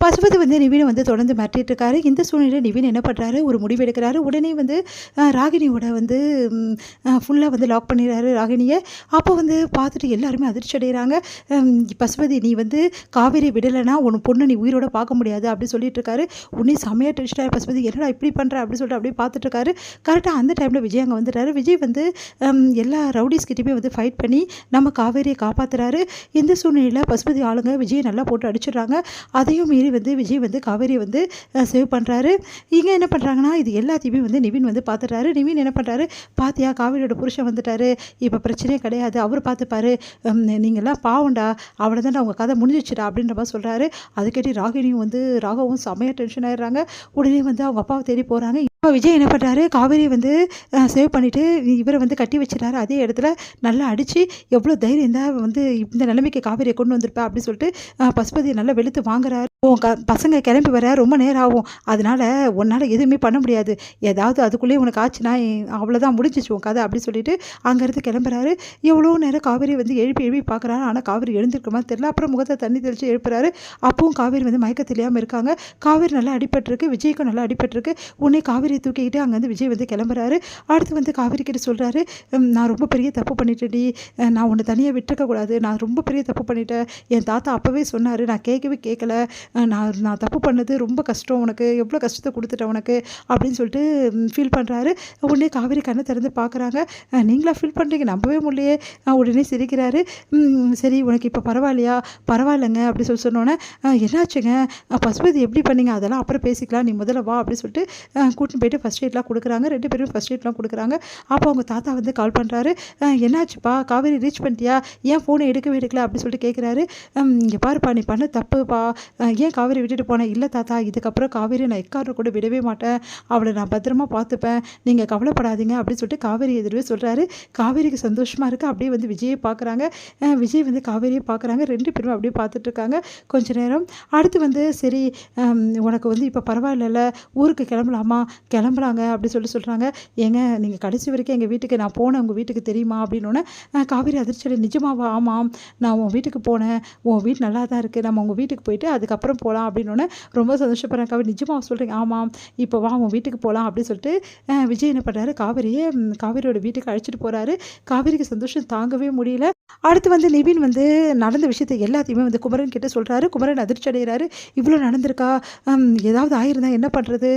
பசுபதி வந்து நிவினை வந்து தொடர்ந்து மிரட்டிட்டு இருக்காரு. இந்த சூழ்நிலையில் நிவின் என்ன பண்ணுறாரு, ஒரு முடிவு எடுக்கிறாரு. உடனே வந்து ராகினியோட வந்து ஃபுல்லாக வந்து லாக் பண்ணிடுறாரு ராகினியை. அப்போ வந்து பார்த்துட்டு எல்லாருமே அதிர்ச்சி அடைகிறாங்க. பசுபதி, நீ வந்து காவேரி விடலைன்னா உன் பொண்ணு நீ உயிரோட பார்க்க முடியாது அப்படின்னு சொல்லிட்டு இருக்காரு. உடனே செமையாக டென்ஷனாக பசுபதி, என்னடா இப்படி பண்ணுற அப்படின்னு சொல்லிட்டு அப்படியே பார்த்துட்டு இருக்காரு. கரெக்டாக அந்த டைமில் விஜய் அங்கே வந்துடுறாரு. விஜய் வந்து எல்லா ரவுடிஸ்கிட்டையுமே வந்து ஃபைட் பண்ணி நம்ம காவேரியை காப்பாற்றுறாரு. இந்த சூழ்நிலையில் பசுபதி ஆளுங்க விஜயை நல்லா போட்டு அடிச்சிடுறாங்க. அதையும் மீறி வந்து விஜய் வந்து காவேரியை வந்து சேவ் பண்ணுறாரு. இங்கே என்ன பண்ணுறாங்கன்னா, இது எல்லாத்தையுமே வந்து நிவின் வந்து பார்த்துட்டாரு. நிவின் என்ன பண்ணுறாரு, பாத்தியா காவேரியோட புருஷன் வந்துட்டாரு, இப்போ பிரச்சனையே கிடையாது, அவர் பார்த்துப்பாரு, நீங்கள்லாம் பாவண்டா, அவ்வளோதான் அவங்க கதை முடிஞ்சிச்சுடா அப்படின்ற மாதிரி சொல்கிறாரு. அதுக்கேட்டி ராகினியும் வந்து ராகவும் செம்மையாக டென்ஷன் ஆகிடுறாங்க. உடனே வந்து அவங்க அப்பாவை தேடி போகிறாங்க. இப்போ விஜய் என்ன பண்ணுறாரு, காவேரியை வந்து சேவ் பண்ணிவிட்டு இவரை வந்து கட்டி வச்சிடறாரு. அதே இடத்துல நல்லா அடித்து எவ்வளோ தைரியம் தான் வந்து இந்த நிலைமைக்கு காவேரியை கொண்டு வந்திருப்பேன் அப்படின்னு சொல்லிட்டு பசுபதியை நல்லா வெளுத்து வாங்குறாரு. பசங்க கிளம்பி வர ரொம்ப நேரம் ஆகும், அதனால் உன்னால் எதுவுமே பண்ண முடியாது, ஏதாவது அதுக்குள்ளேயே உனக்கு ஆச்சுன்னா அவ்வளோதான் முடிஞ்சிச்சு உன் கதை அப்படின்னு சொல்லிட்டு அங்கேருந்து கிளம்புறாரு. எவ்வளோ நேரம் காவேரி வந்து எழுப்பி பார்க்குறாரு. ஆனால் காவேரி எழுந்திருக்க மாதிரி தெரியல. அப்புறம் முகத்தை தண்ணி தெளித்து எழுப்புறாரு. அப்பவும் காவேரி வந்து மயக்க தெரியாமல் இருக்காங்க. காவேரி நல்லா அடிபட்டிருக்கு, விஜய்க்கும் நல்லா அடிபட்டிருக்கு. உடனே காவேரியை தூக்கிக்கிட்டு அங்கேருந்து விஜய் வந்து கிளம்புறாரு. அடுத்து வந்து காவேரி கிட்ட சொல்கிறாரு, நான் ரொம்ப பெரிய தப்பு பண்ணிட்டேன்டி, நான் உன்னை தனியாக விட்டுருக்கக்கூடாது, நான் ரொம்ப பெரிய தப்பு பண்ணிட்டேன், என் தாத்தா அப்போவே சொன்னார், நான் கேட்கல, நான் தப்பு பண்ணது ரொம்ப கஷ்டம், உனக்கு எவ்வளோ கஷ்டத்தை கொடுத்துட்டேன் உனக்கு அப்படின்னு சொல்லிட்டு ஃபீல் பண்ணுறாரு. உடனே காவேரி கண்ணை திறந்து பார்க்குறாங்க. நீங்களா ஃபீல் பண்ணுறீங்க, நம்பவே முடியலையே. உடனே சிரிக்கிறாரு. சரி உனக்கு இப்போ பரவாயில்லையா, பரவாயில்லைங்க அப்படி சொன்னோன்னே, என்னாச்சுங்க பசுபதி எப்படி பண்ணீங்க, அதெல்லாம் அப்புறம் பேசிக்கலாம், நீ முதல்ல வா அப்படின்னு சொல்லிட்டு கூட்டின்னு போயிட்டு ஃபஸ்ட் எய்ட்லாம் கொடுக்குறாங்க. 2 பேரும் ஃபஸ்ட் எய்ட்லாம் கொடுக்குறாங்க. அப்போ அவங்க தாத்தா வந்து கால் பண்ணுறாரு. என்னாச்சுப்பா, காவேரி ரீச் பண்ணிட்டியா, ஏன் ஃபோனை எடுக்கல அப்படின்னு சொல்லிட்டு கேட்குறாரு. இங்கே பாருப்பா, நீ பண்ண தப்புப்பா, ஏன் காவேரி விட்டுட்டு போனேன். இல்லை தாத்தா, இதுக்கப்புறம் காவேரி நான் எக்காரணம் கூட விடவே மாட்டேன், அவளை நான் பத்திரமா பார்த்துப்பேன், நீங்கள் கவலைப்படாதீங்க அப்படின்னு சொல்லிட்டு காவேரி எதிர்வே சொல்கிறாரு. காவேரிக்கு சந்தோஷமாக இருக்குது. அப்படியே வந்து விஜயை பார்க்குறாங்க. விஜய் வந்து காவேரியை பார்க்குறாங்க. 2 பேரும் அப்படியே பார்த்துட்ருக்காங்க கொஞ்ச நேரம். அடுத்து வந்து சரி உனக்கு வந்து இப்போ பரவாயில்ல, ஊருக்கு கிளம்பலாங்க அப்படின்னு சொல்கிறாங்க. ஏங்க நீங்கள் கடைசி வரைக்கும் எங்கள் வீட்டுக்கு நான் போனேன், உங்கள் வீட்டுக்கு தெரியுமா அப்படின்னோடனே காவேரி அதிர்ச்சியில், நிஜமாவா, ஆமாம் நான் உன் வீட்டுக்கு போனேன், உன் வீடு நல்லா தான் இருக்குது, நம்ம உங்கள் வீட்டுக்கு போயிட்டு அதுக்கப்புறம் போகலாம் அப்படின்னோடனே ரொம்ப சந்தோஷப்படுறேன். காவேரி நிஜமாக சொல்கிறீங்க, ஆமாம் இப்போ வா உன் வீட்டுக்கு போகலாம் அப்படின்னு சொல்லிட்டு விஜய் என்ன பண்ணுறாரு, காவேரியோட வீட்டுக்கு அழைச்சிட்டு போகிறாரு. காவேரிக்கு சந்தோஷம் தாங்கவே முடியல. அடுத்து வந்து நிவின் வந்து நடந்த விஷயத்தை எல்லாத்தையுமே வந்து குமரன் கிட்ட சொல்கிறாரு. குமரன் அதிர்ச்சி அடைகிறாரு. இவ்வளோ நடந்திருக்கா, ஏதாவது ஆயிருந்தா என்ன பண்ணுறது,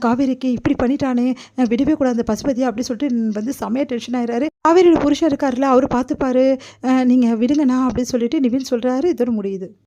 காவேரிக்கு இப்படி பண்ணிட்டானே, விடவே கூடாது அந்த பசுபதியை அப்படி சொல்லிட்டு வந்து செமையாக டென்ஷன் ஆகிறாரு. காவேரியோட புருஷன் இருக்காருல்ல, அவர் பார்த்துப்பாரு, நீங்கள் விடுங்கண்ணா அப்படின்னு சொல்லிட்டு நிவின் சொல்கிறாரு. இதோட முடியுது.